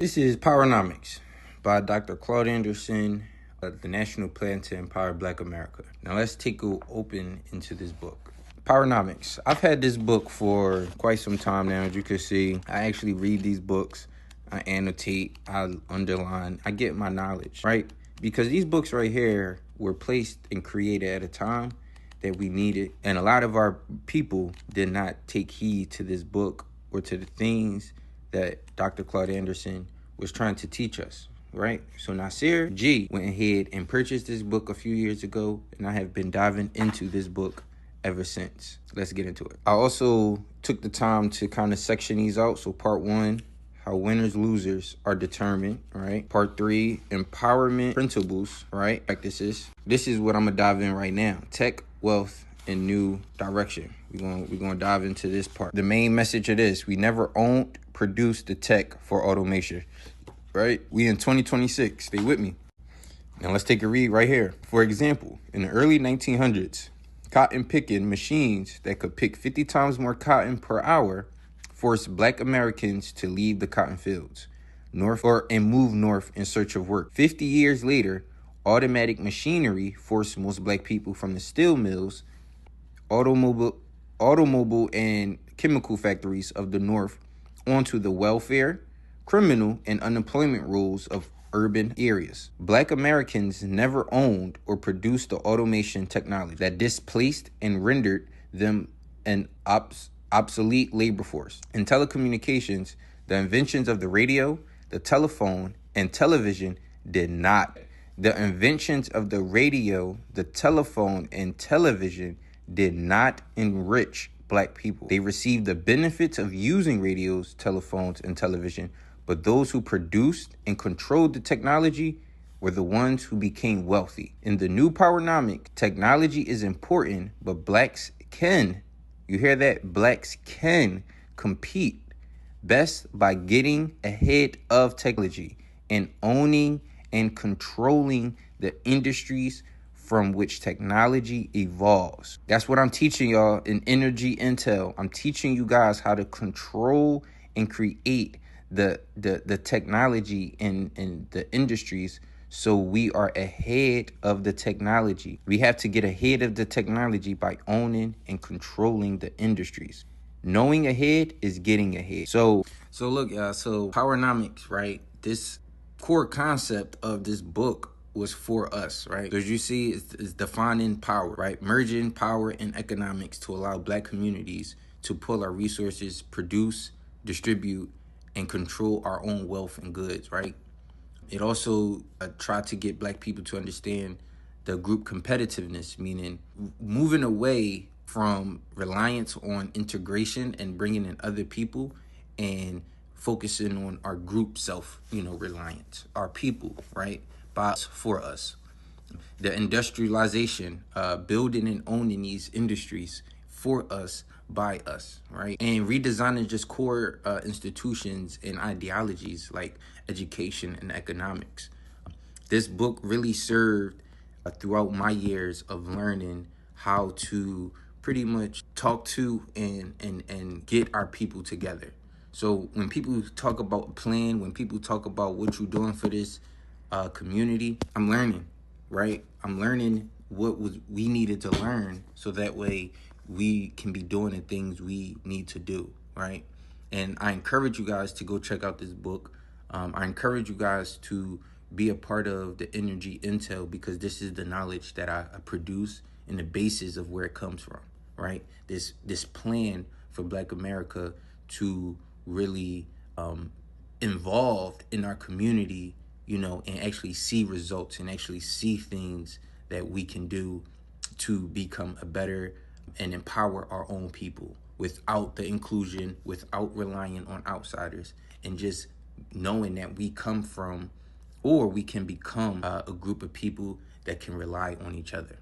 This is PowerNomics by Dr. Claude Anderson, the National Plan to Empower Black America. Now let's take a open into this book. PowerNomics. I've had this book for quite some time now. As you can see, I actually read these books. I annotate, I underline, I get my knowledge, right? Because these books right here were placed and created at a time that we needed. And a lot of our people did not take heed to this book or to the things that Dr. Claude Anderson was trying to teach us, right? So Nasir G went ahead and purchased this book a few years ago, and I have been diving into this book ever since. So let's get into it. I also took the time to kind of section these out. So part 1, how winners, losers are determined, right? Part 3, empowerment principles, right? Practices. This is what I'm gonna dive in right now. Tech, wealth, and new direction. We're gonna dive into this part. The main message of this: we never owned, produced the tech for automation, right? We in 2026. Stay with me. Now let's take a read right here. For example, in the early 1900s, cotton picking machines that could pick 50 times more cotton per hour forced Black Americans to leave the cotton fields and move north in search of work. 50 years later, automatic machinery forced most Black people from the steel mills, automobile and chemical factories of the North onto the welfare, criminal, and unemployment rolls of urban areas. Black Americans never owned or produced the automation technology that displaced and rendered them an obsolete labor force. In telecommunications, the inventions of the radio, the telephone, and television did not. The inventions of the radio, the telephone, and television did not enrich Black people. They received the benefits of using radios, telephones, and television, but those who produced and controlled the technology were the ones who became wealthy. In the new PowerNomics, technology is important, but Blacks can, you hear that? Blacks can compete best by getting ahead of technology and owning and controlling the industries from which technology evolves. That's what I'm teaching y'all in InnerG Intel. I'm teaching you guys how to control and create the technology in the industries, so we are ahead of the technology. We have to get ahead of the technology by owning and controlling the industries. Knowing ahead is getting ahead. So look, y'all, so PowerNomics, right? This core concept of this book was for us, right? As you see, it's defining power, right? Merging power and economics to allow Black communities to pull our resources, produce, distribute, and control our own wealth and goods, right? It also tried to get Black people to understand the group competitiveness, meaning moving away from reliance on integration and bringing in other people and focusing on our group reliance, our people, right? By us, for us. The industrialization, building and owning these industries for us, by us, right? And redesigning just core institutions and ideologies like education and economics. This book really served throughout my years of learning how to pretty much talk to and get our people together. So when people talk about a plan, when people talk about what you're doing for this community, I'm learning, right? I'm learning what we needed to learn, so that way we can be doing the things we need to do, right? And I encourage you guys to go check out this book. I encourage you guys to be a part of the InnerG Intel, because this is the knowledge that I produce and the basis of where it comes from, right? This plan for Black America to really involved in our community, and actually see results and actually see things that we can do to become a better and empower our own people without the inclusion, without relying on outsiders, and just knowing that we come from, or we can become a group of people that can rely on each other.